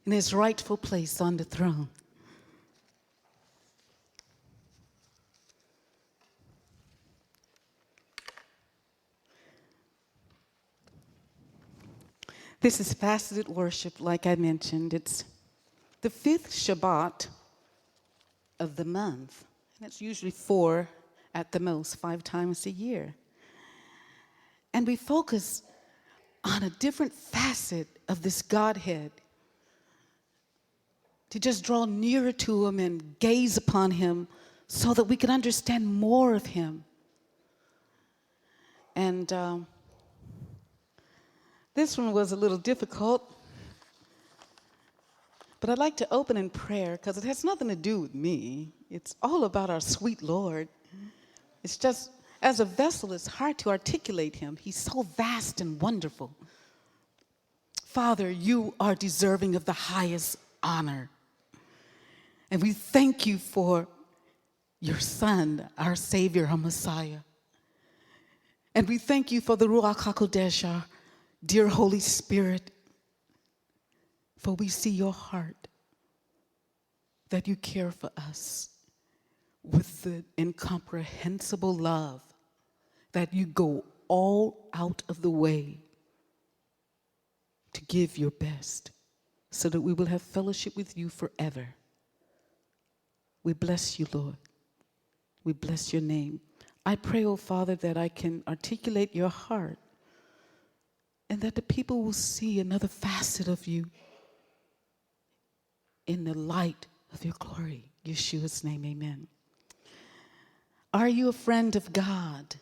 in his rightful place on the throne. This is faceted worship, like I mentioned. It's the fifth Shabbat of the month. And it's usually 4 at the most, 5 times a year. And we focus on a different facet of this Godhead, to just draw nearer to him and gaze upon him so that we can understand more of him. And this one was a little difficult, but I'd like to open in prayer because it has nothing to do with me. It's all about our sweet Lord. It's just, as a vessel, it's hard to articulate him. He's so vast and wonderful. Father, you are deserving of the highest honor. And we thank you for your Son, our Savior, our Messiah. And we thank you for the Ruach HaKodesh, our dear Holy Spirit, for we see your heart, that you care for us with the incomprehensible love, that you go all out of the way to give your best so that we will have fellowship with you forever. We bless you, Lord. We bless your name. I pray, oh Father, that I can articulate your heart and that the people will see another facet of you in the light of your glory. In Yeshua's name, amen. Are you a friend of God?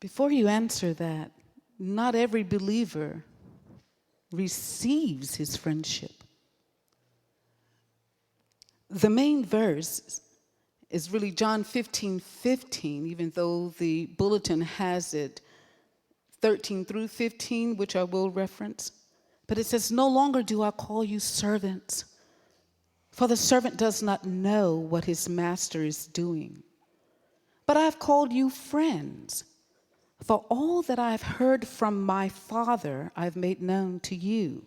Before you answer that, not every believer receives his friendship. The main verse is really John 15:15, even though the bulletin has it 13 through 15, which I will reference. But it says, "No longer do I call you servants, for the servant does not know what his master is doing. But I have called you friends, for all that I have heard from my Father I have made known to you."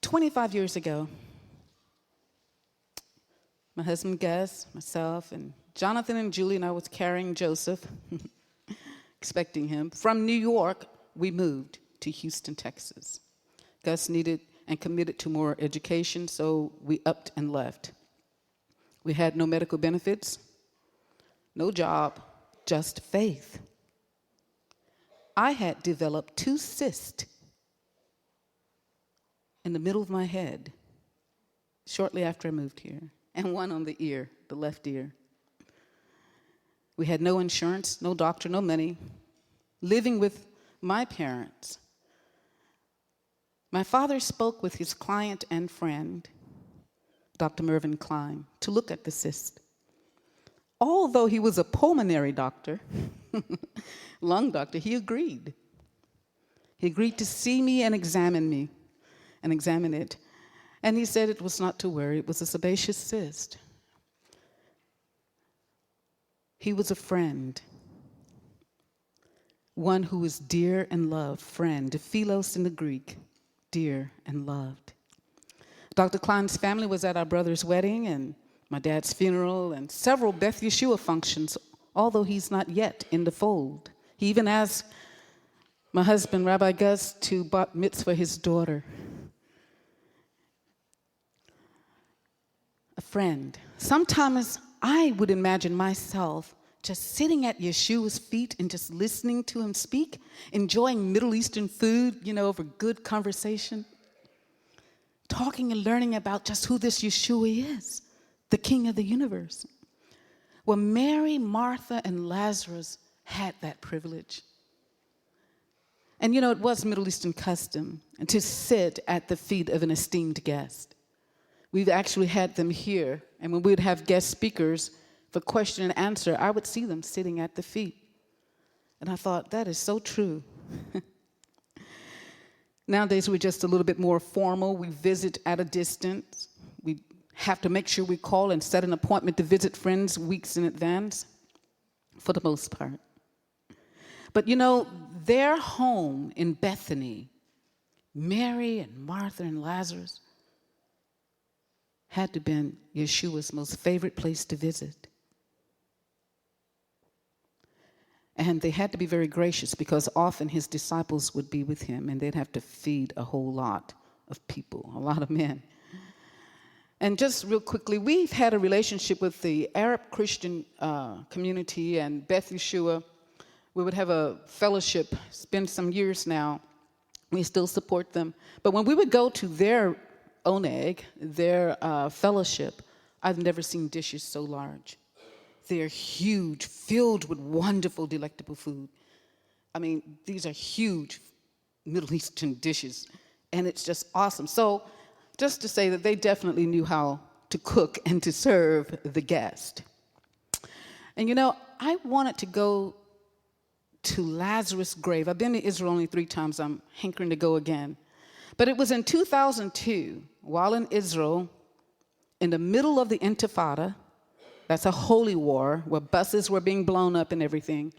25 years ago, my husband Gus, myself, and Jonathan and Julie and I was carrying Joseph, expecting him. From New York, we moved to Houston, Texas. Gus needed and committed to more education, so we upped and left. We had no medical benefits, no job, just faith. I had developed 2 cysts in the middle of my head shortly after I moved here, and 1 on the ear, the left ear. We had no insurance, no doctor, no money, living with my parents. My father spoke with his client and friend, Dr. Mervyn Klein, to look at the cyst. Although he was a pulmonary doctor, lung doctor, he agreed. He agreed to see me and examine it. And he said it was not to worry, it was a sebaceous cyst. He was a friend, one who was dear and loved, friend, philos in the Greek, dear and loved. Dr. Klein's family was at our brother's wedding and my dad's funeral and several Beth Yeshua functions, although he's not yet in the fold. He even asked my husband, Rabbi Gus, to bat mitzvah his daughter. A friend. Sometimes I would imagine myself just sitting at Yeshua's feet and just listening to him speak, enjoying Middle Eastern food, over good conversation, talking and learning about just who this Yeshua is, the King of the universe. Well, Mary, Martha, and Lazarus had that privilege. And it was Middle Eastern custom to sit at the feet of an esteemed guest. We've actually had them here, and when we'd have guest speakers for question and answer, I would see them sitting at the feet. And I thought, that is so true. Nowadays, we're just a little bit more formal. We visit at a distance. We have to make sure we call and set an appointment to visit friends weeks in advance, for the most part. But their home in Bethany Mary and Martha and Lazarus had to have been Yeshua's most favorite place to visit. And they had to be very gracious because often his disciples would be with him and they'd have to feed a whole lot of people, a lot of men. And just real quickly, we've had a relationship with the Arab Christian community and Beth Yeshua. We would have a fellowship. It's been some years now. We still support them. But when we would go to their oneg, their fellowship, I've never seen dishes so large. They're huge, filled with wonderful, delectable food. I mean, these are huge Middle Eastern dishes, and it's just awesome. So just to say that they definitely knew how to cook and to serve the guest. And you know, I wanted to go to Lazarus' grave. I've been to Israel only 3 times. I'm hankering to go again. But it was in 2002, while in Israel, in the middle of the Intifada. That's a holy war where buses were being blown up and everything.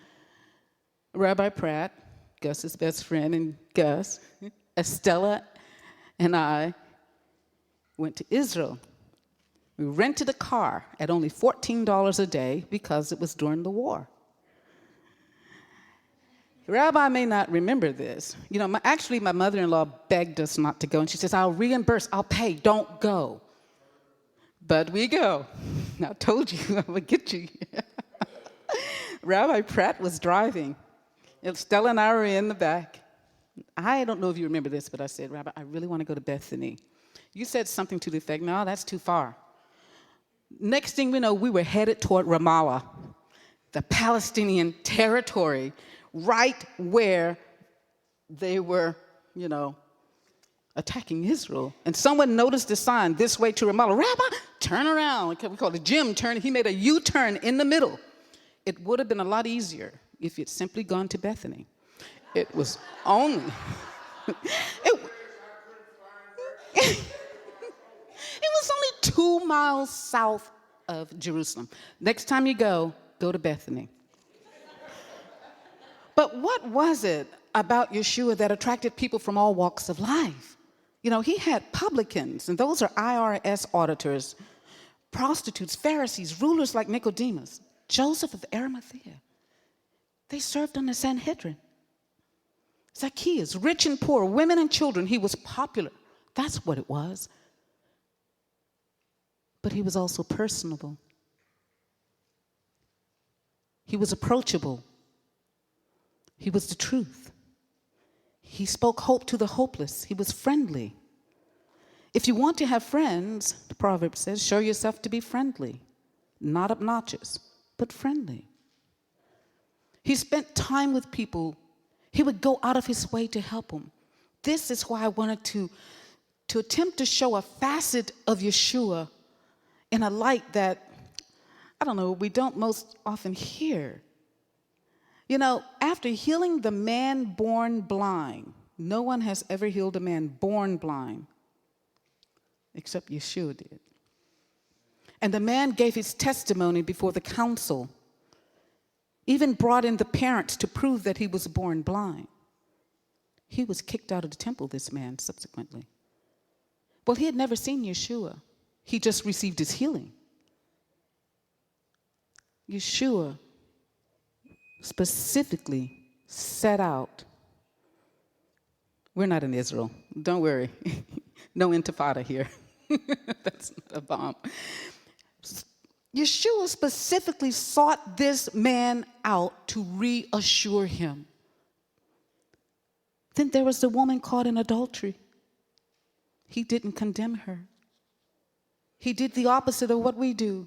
Rabbi Pratt, Gus's best friend, and Gus, Estella, and I went to Israel. We rented a car at only $14 a day because it was during the war. The rabbi may not remember this. You know, actually, my mother-in-law begged us not to go, and she says, I'll reimburse, I'll pay, don't go. But we go. I told you I would get you. Rabbi Pratt was driving. Stella and I were in the back. I don't know if you remember this, but I said, Rabbi, I really want to go to Bethany. You said something to the effect, no, that's too far. Next thing we know, we were headed toward Ramallah, the Palestinian territory, right where they were, you know, attacking Israel. And someone noticed the sign, this way to Ramallah. Rabbi, turn around. We call it Jim turn. He made a U-turn in the middle. It would have been a lot easier if you'd simply gone to Bethany. It was only... it was only 2 miles south of Jerusalem. Next time you go to Bethany. But what was it about Yeshua that attracted people from all walks of life? You know, he had publicans, and those are IRS auditors, prostitutes, Pharisees, rulers like Nicodemus, Joseph of Arimathea. They served on the Sanhedrin. Zacchaeus, rich and poor, women and children, he was popular. That's what it was. But he was also personable. He was approachable. He was the truth. He spoke hope to the hopeless. He was friendly. If you want to have friends, the proverb says, show yourself to be friendly, not obnoxious, but friendly. He spent time with people. He would go out of his way to help them. This is why I wanted to attempt to show a facet of Yeshua in a light that, I don't know, we don't most often hear. You know, after healing the man born blind, no one has ever healed a man born blind, except Yeshua did. And the man gave his testimony before the council, even brought in the parents to prove that he was born blind. He was kicked out of the temple, this man, subsequently. Well, he had never seen Yeshua. He just received his healing. Yeshua specifically set out. We're not in Israel. Don't worry. No intifada here. That's not a bomb. Yeshua specifically sought this man out to reassure him. Then there was the woman caught in adultery. He didn't condemn her. He did the opposite of what we do.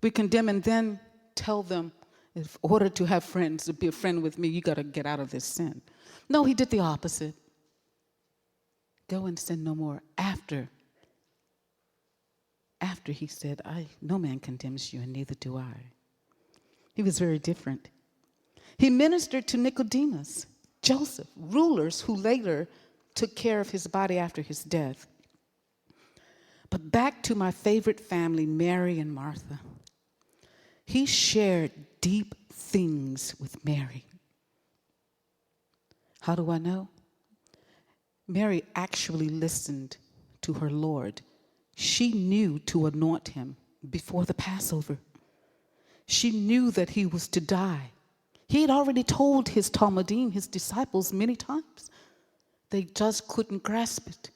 We condemn and then tell them, in order to have friends, to be a friend with me, you got to get out of this sin. No, he did the opposite. Go and sin no more. After he said, no man condemns you, and neither do I. He was very different. He ministered to Nicodemus, Joseph, rulers who later took care of his body after his death. But back to my favorite family, Mary and Martha. He shared deep things with Mary. How do I know? Mary actually listened to her Lord. She knew to anoint him before the Passover. She knew that he was to die. He had already told his Talmudim, his disciples, many times. They just couldn't grasp it.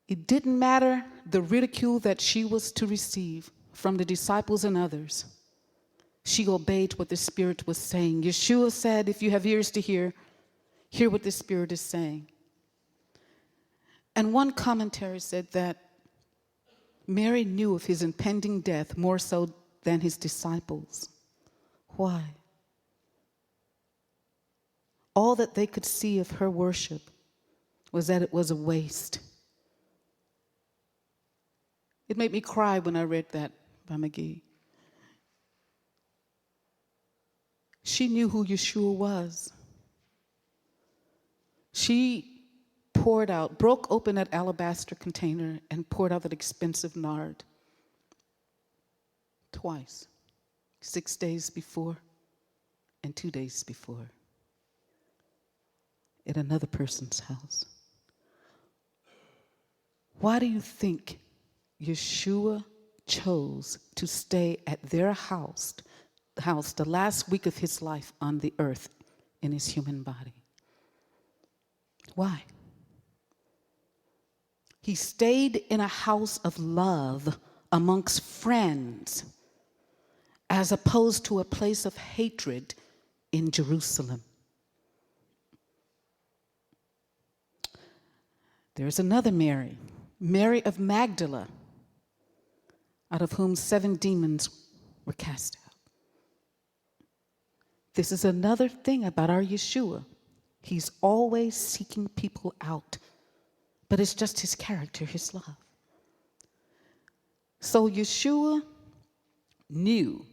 It didn't matter the ridicule that she was to receive from the disciples and others. She obeyed what the Spirit was saying. Yeshua said, if you have ears to hear, hear what the Spirit is saying. And one commentary said that Mary knew of his impending death more so than his disciples. Why? All that they could see of her worship was that it was a waste. It made me cry when I read that by McGee. She knew who Yeshua was. She broke open that alabaster container and poured out that expensive nard twice, 6 days before and 2 days before, at another person's house. Why do you think Yeshua chose to stay at their house the last week of his life on the earth in his human body? Why? He stayed in a house of love amongst friends, as opposed to a place of hatred in Jerusalem. There's another Mary, Mary of Magdala, out of whom 7 demons were cast out. This is another thing about our Yeshua. He's always seeking people out, but it's just his character, his love. So Yeshua knew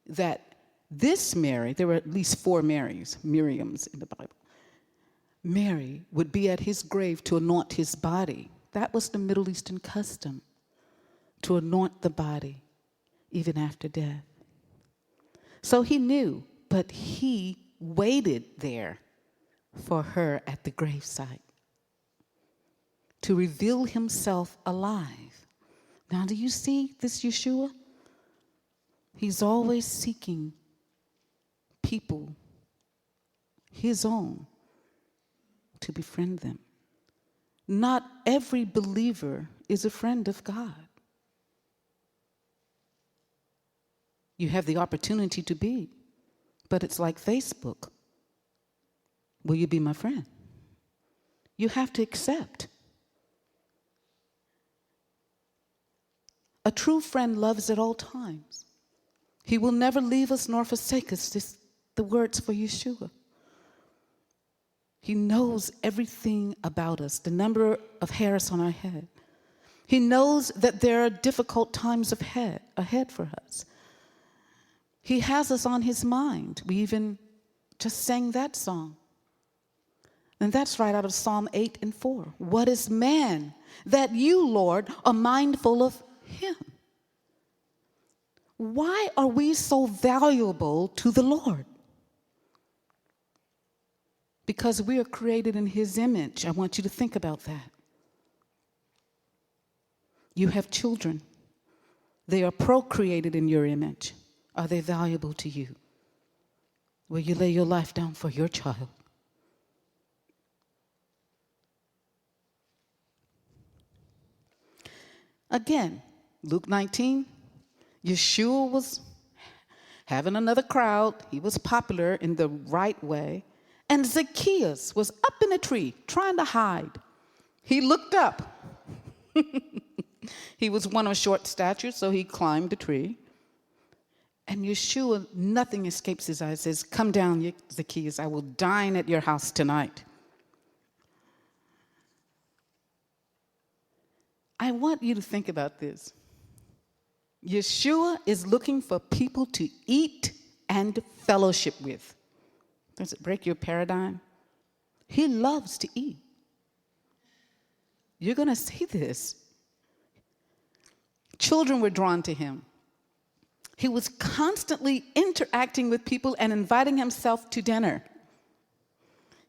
that this Mary, there were at least 4 Marys, Miriams in the Bible. Mary would be at his grave to anoint his body. That was the Middle Eastern custom, to anoint the body even after death. So he knew, but he waited there for her at the gravesite to reveal himself alive. Now, do you see this Yeshua? He's always seeking people, his own, to befriend them. Not every believer is a friend of God. You have the opportunity to be, but it's like Facebook. Will you be my friend? You have to accept. A true friend loves at all times. He will never leave us nor forsake us. This the words for Yeshua. He knows everything about us, the number of hairs on our head. He knows that there are difficult times ahead for us. He has us on his mind. We even just sang that song. And that's right out of Psalm 8 and 4. What is man that you, Lord, are mindful of him? Why are we so valuable to the Lord? Because we are created in his image. I want you to think about that. You have children. They are procreated in your image. Are they valuable to you? Will you lay your life down for your child? Again, Luke 19, Yeshua was having another crowd. He was popular in the right way. And Zacchaeus was up in a tree trying to hide. He looked up. He was one of short stature, so he climbed the tree. And Yeshua, nothing escapes his eyes, says, "Come down, Zacchaeus, I will dine at your house tonight." I want you to think about this. Yeshua is looking for people to eat and fellowship with. Does it break your paradigm? He loves to eat. You're going to see this. Children were drawn to him. He was constantly interacting with people and inviting himself to dinner.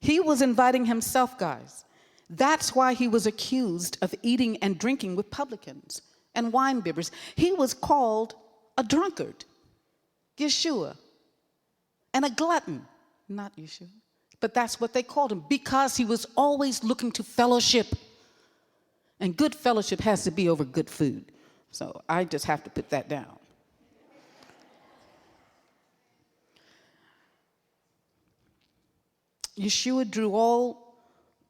He was inviting himself, guys. That's why he was accused of eating and drinking with publicans and wine bibbers. He was called a drunkard, Yeshua, and a glutton, not Yeshua. But that's what they called him because he was always looking to fellowship. And good fellowship has to be over good food. So I just have to put that down. Yeshua drew all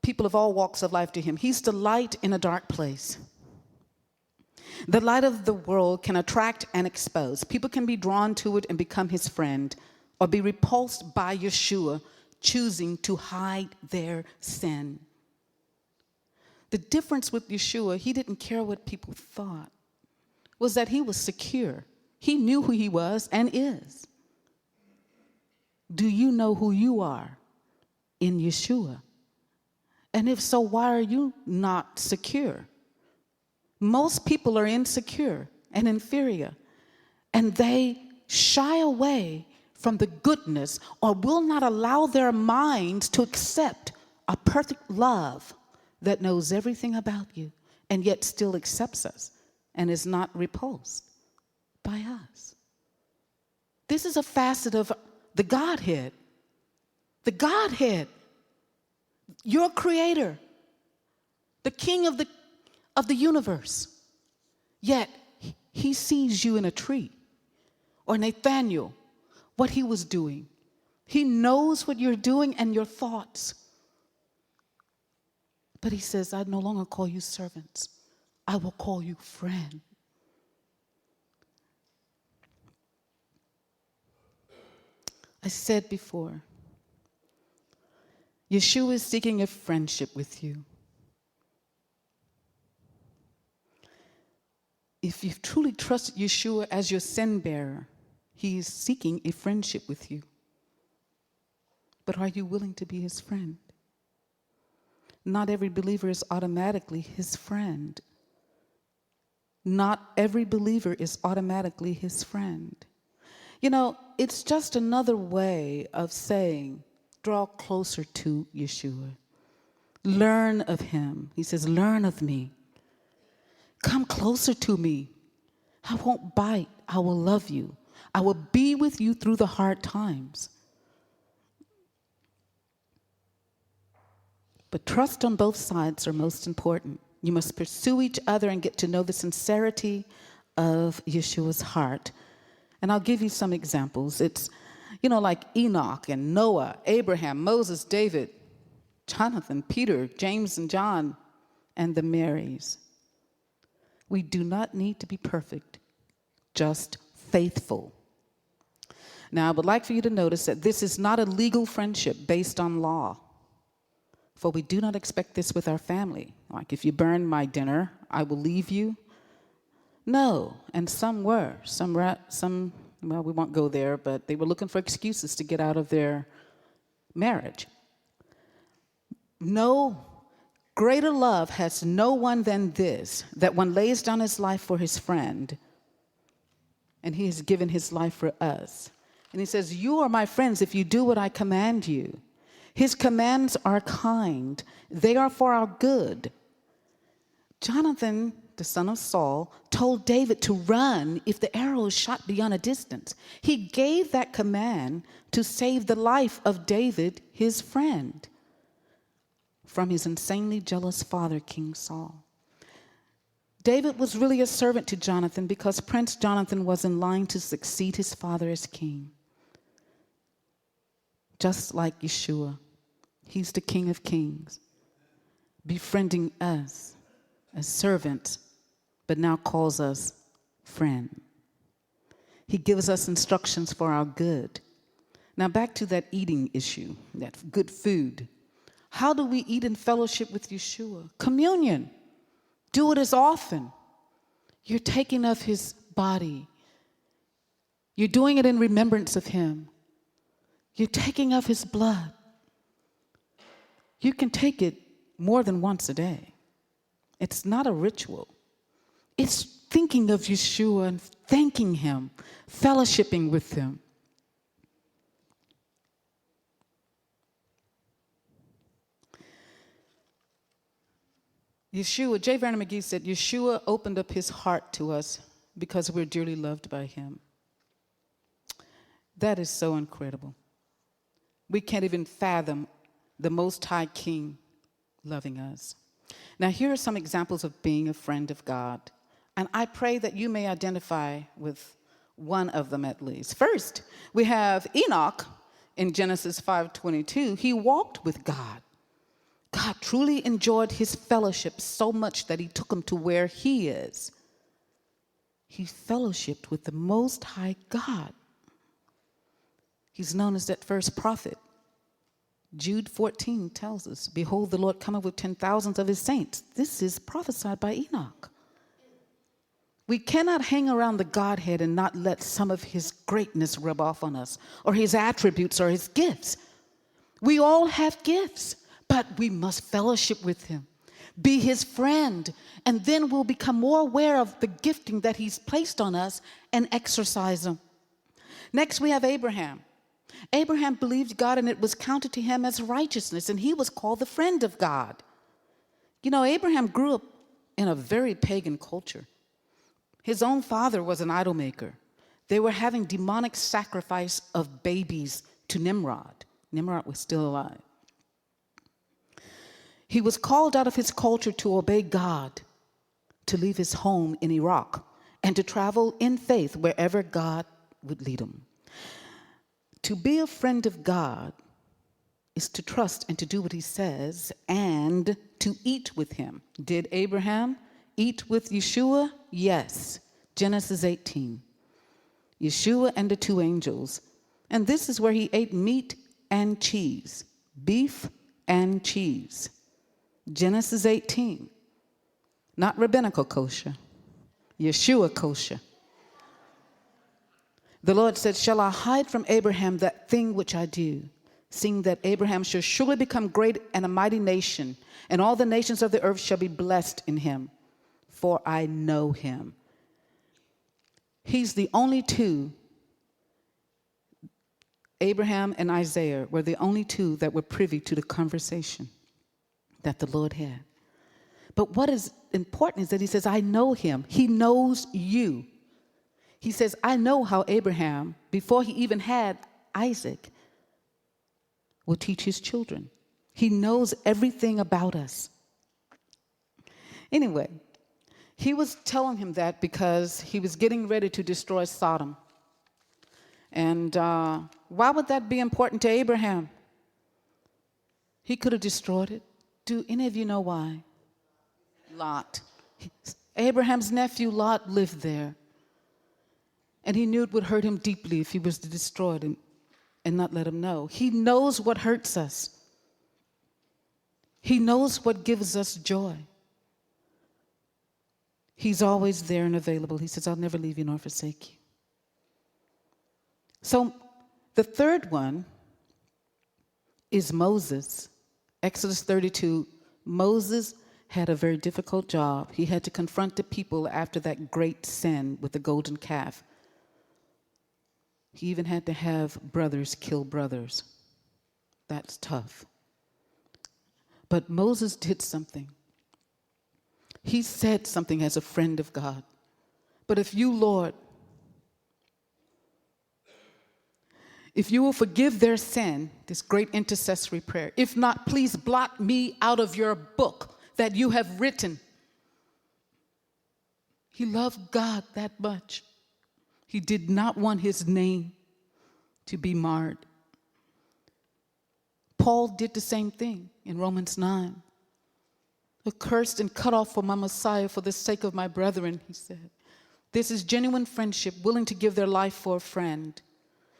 people of all walks of life to him. He's the light in a dark place. The light of the world can attract and expose. People can be drawn to it and become his friend, or be repulsed by Yeshua, choosing to hide their sin. The difference with Yeshua, he didn't care what people thought, was that he was secure. He knew who he was and is. Do you know who you are in Yeshua? And if so, why are you not secure? Most people are insecure and inferior, and they shy away from the goodness or will not allow their minds to accept a perfect love that knows everything about you and yet still accepts us and is not repulsed by us. This is a facet of the Godhead. The Godhead, your creator, the king of the universe. Yet he sees you in a tree. Or Nathaniel, what he was doing. He knows what you're doing and your thoughts. But he says, I no longer call you servants. I will call you friend. I said before, Yeshua is seeking a friendship with you. If you truly trust Yeshua as your sin bearer, he is seeking a friendship with you. But are you willing to be his friend? Not every believer is automatically his friend. Not every believer is automatically his friend. You know, it's just another way of saying, draw closer to Yeshua. Learn of him. He says, learn of me. Come closer to me. I won't bite. I will love you. I will be with you through the hard times. But trust on both sides are most important. You must pursue each other and get to know the sincerity of Yeshua's heart. And I'll give you some examples. It's, like Enoch and Noah, Abraham, Moses, David, Jonathan, Peter, James and John, and the Marys. We do not need to be perfect, just faithful. Now, I would like for you to notice that this is not a legal friendship based on law. For we do not expect this with our family. Like, if you burn my dinner, I will leave you. No, and some were. Some, well, we won't go there, but they were looking for excuses to get out of their marriage. No greater love has no one than this, that one lays down his life for his friend, and he has given his life for us. And he says, you are my friends if you do what I command you. His commands are kind. They are for our good. Jonathan, the son of Saul, told David to run if the arrow is shot beyond a distance. He gave that command to save the life of David, his friend, from his insanely jealous father, King Saul. David was really a servant to Jonathan because Prince Jonathan was in line to succeed his father as king. Just like Yeshua, he's the King of Kings, befriending us as servants, but now calls us friend. He gives us instructions for our good. Now back to that eating issue, that good food. How do we eat in fellowship with Yeshua? Communion. Do it as often. You're taking of his body. You're doing it in remembrance of him. You're taking of his blood. You can take it more than once a day. It's not a ritual. It's thinking of Yeshua and thanking him, fellowshipping with him. Yeshua, J. Vernon McGee said, Yeshua opened up his heart to us because we're dearly loved by him. That is so incredible. We can't even fathom the Most High King loving us. Now, here are some examples of being a friend of God. And I pray that you may identify with one of them at least. First, we have Enoch in Genesis 5:22. He walked with God. God truly enjoyed his fellowship so much that he took him to where he is. He fellowshiped with the Most High God. He's known as that first prophet. Jude 14 tells us, behold, the Lord cometh with 10,000s of his saints. This is prophesied by Enoch. We cannot hang around the Godhead and not let some of his greatness rub off on us, or his attributes, or his gifts. We all have gifts, but we must fellowship with him, be his friend, and then we'll become more aware of the gifting that he's placed on us and exercise them. Next, we have Abraham. Abraham believed God, and it was counted to him as righteousness, and he was called the friend of God. You know, Abraham grew up in a very pagan culture. His own father was an idol maker. They were having demonic sacrifice of babies to Nimrod. Nimrod was still alive. He was called out of his culture to obey God, to leave his home in Iraq, and to travel in faith wherever God would lead him. To be a friend of God is to trust and to do what he says and to eat with him. Did Abraham eat with Yeshua? Yes. Genesis 18. Yeshua and the two angels. And this is where he ate meat and cheese, beef and cheese. Genesis 18. Not rabbinical kosher, Yeshua kosher. The Lord said, shall I hide from Abraham that thing which I do, seeing that Abraham shall surely become great and a mighty nation, and all the nations of the earth shall be blessed in him, for I know him. He's the only two, Abraham and Isaiah were the only two that were privy to the conversation that the Lord had. But what is important is that he says, I know him. He knows you. He says, I know how Abraham, before he even had Isaac, will teach his children. He knows everything about us. Anyway, he was telling him that because he was getting ready to destroy Sodom. And why would that be important to Abraham? He could have destroyed it. Do any of you know why? Lot. Abraham's nephew Lot lived there. And he knew it would hurt him deeply if he was to destroy it and not let him know. He knows what hurts us. He knows what gives us joy. He's always there and available. He says, I'll never leave you nor forsake you. So the third one is Moses. Exodus 32, Moses had a very difficult job. He had to confront the people after that great sin with the golden calf. He even had to have brothers kill brothers. That's tough. But Moses did something. He said something as a friend of God. But if you, Lord, if you will forgive their sin, this great intercessory prayer, if not, please blot me out of your book that you have written. He loved God that much. He did not want his name to be marred. Paul did the same thing in Romans 9. Accursed and cut off from my Messiah for the sake of my brethren, he said. This is genuine friendship, willing to give their life for a friend.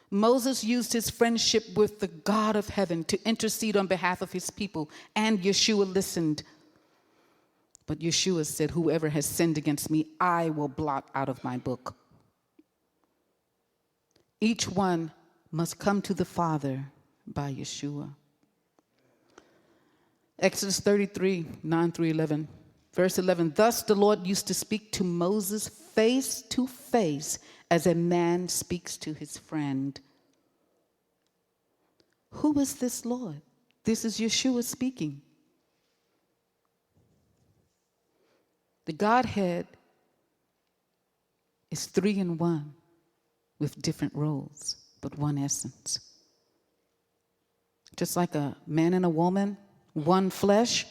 Moses used his friendship with the God of heaven to intercede on behalf of his people, and Yeshua listened. But Yeshua said, whoever has sinned against me, I will blot out of my book. Each one must come to the Father by Yeshua. Exodus 33, 9 through 11. Verse 11, thus the Lord used to speak to Moses face to face as a man speaks to his friend. Who is this Lord? This is Yeshua speaking. The Godhead is 3 in 1 with different roles, but one essence. Just like a man and a woman, one flesh.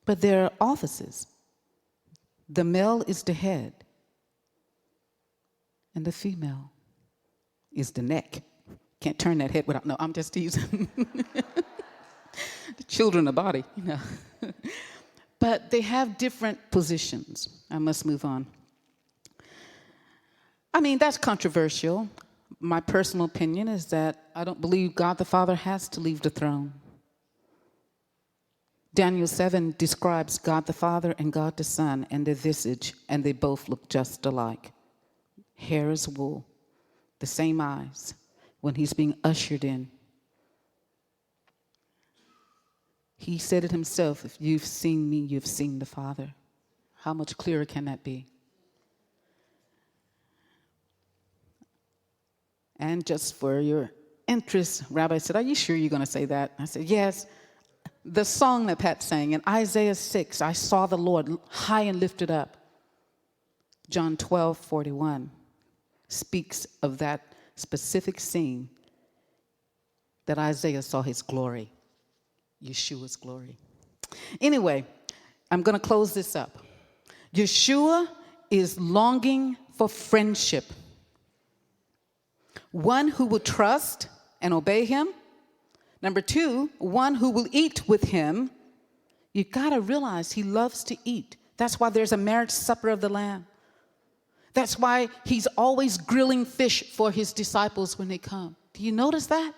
But there are offices. The male is the head, and the female is the neck. Can't turn that head without, no, I'm just teasing. The children of the body, you know. But they have different positions. I must move on. I mean, that's controversial. My personal opinion is that I don't believe God the Father has to leave the throne. Daniel 7 describes God the Father and God the Son and their visage, and they both look just alike. Hair as wool, the same eyes when he's being ushered in. He said it himself, if you've seen me, you've seen the Father. How much clearer can that be? And just for your interest, Rabbi said, are you sure you're going to say that? I said, yes. The song that Pat sang in Isaiah 6, I saw the Lord high and lifted up. John 12:41 speaks of that specific scene that Isaiah saw his glory, Yeshua's glory. Anyway, I'm going to close this up. Yeshua is longing for friendship. One who will trust and obey him. Number 2, one who will eat with him. You've got to realize he loves to eat. That's why there's a marriage supper of the Lamb. That's why he's always grilling fish for his disciples when they come. Do you notice that?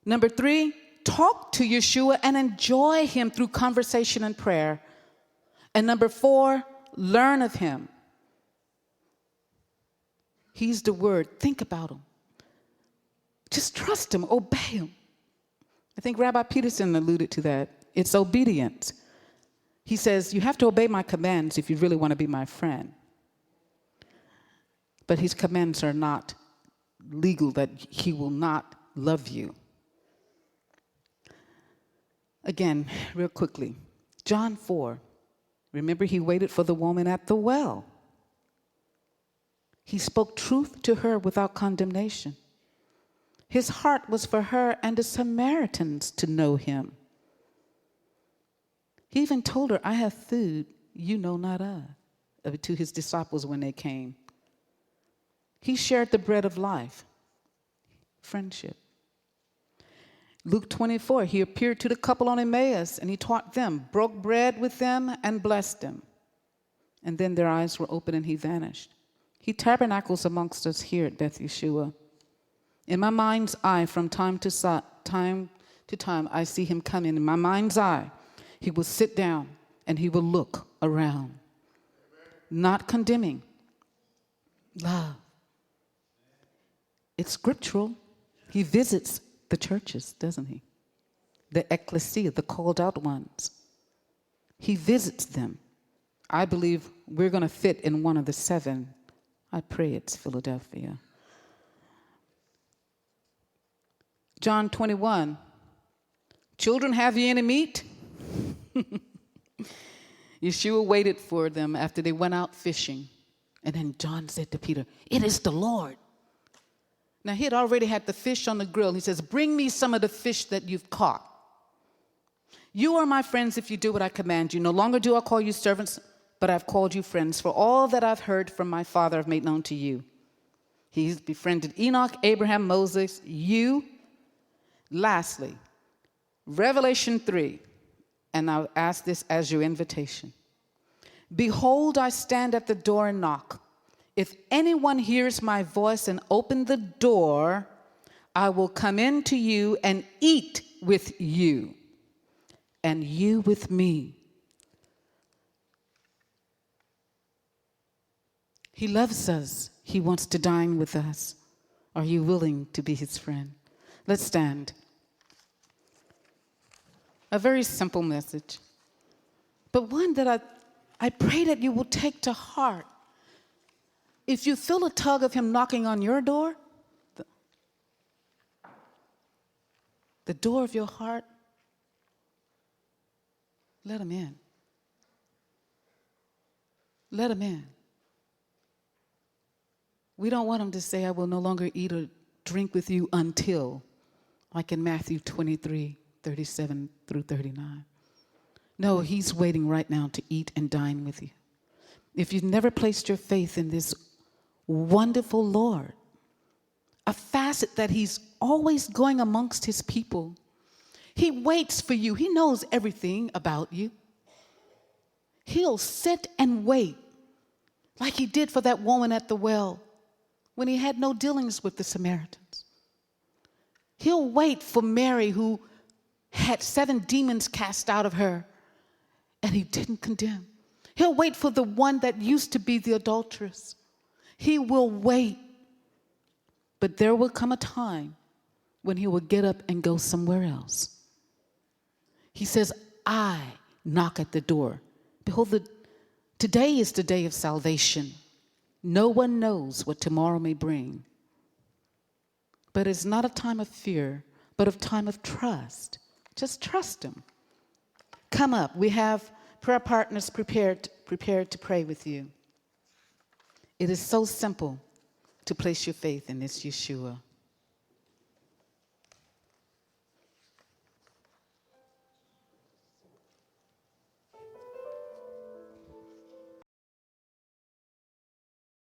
Number 3, talk to Yeshua and enjoy him through conversation and prayer. And number 4, learn of him. He's the word. Think about him. Just trust him, obey him. I think Rabbi Peterson alluded to that. It's obedience. He says, you have to obey my commands if you really want to be my friend. But his commands are not legal, that he will not love you. Again, real quickly, John 4. Remember, he waited for the woman at the well. He spoke truth to her without condemnation. His heart was for her and the Samaritans to know him. He even told her, I have food you know not of, to his disciples when they came. He shared the bread of life, friendship. Luke 24, he appeared to the couple on Emmaus and he taught them, broke bread with them and blessed them. And then their eyes were open and he vanished. He tabernacles amongst us here at Beth Yeshua. In my mind's eye, from time to time, I see him come in. In my mind's eye, he will sit down and he will look around. Not condemning. Love. It's scriptural. He visits the churches, doesn't he? The ecclesia, the called out ones. He visits them. I believe we're going to fit in one of the 7. I pray it's Philadelphia. John 21. Children, have ye any meat? Yeshua waited for them after they went out fishing. And then John said to Peter, it is the Lord. Now, he had already had the fish on the grill. He says, bring me some of the fish that you've caught. You are my friends if you do what I command you. No longer do I call you servants, but I've called you friends. For all that I've heard from my Father I've made known to you. He's befriended Enoch, Abraham, Moses, you. Lastly, Revelation 3, and I'll ask this as your invitation. Behold, I stand at the door and knock. If anyone hears my voice and open the door, I will come in to you and eat with you, and you with me. He loves us. He wants to dine with us. Are you willing to be his friend? Let's stand. A very simple message, but one that I pray that you will take to heart. If you feel a tug of him knocking on your door, the door of your heart, Let him in. Let him in. We don't want him to say, I will no longer eat or drink with you until, like in Matthew 23, 37 through 39. No, he's waiting right now to eat and dine with you. If you've never placed your faith in this wonderful Lord, a facet that he's always going amongst his people, he waits for you. He knows everything about you. He'll sit and wait like he did for that woman at the well when he had no dealings with the Samaritans. He'll wait for Mary, who had 7 demons cast out of her, and he didn't condemn. He'll wait for the one that used to be the adulteress. He will wait. But there will come a time when he will get up and go somewhere else. He says, I knock at the door. Behold, today is the day of salvation. No one knows what tomorrow may bring. But it's not a time of fear, but a time of trust. Just trust him. Come up. We have prayer partners prepared to pray with you. It is so simple to place your faith in this Yeshua.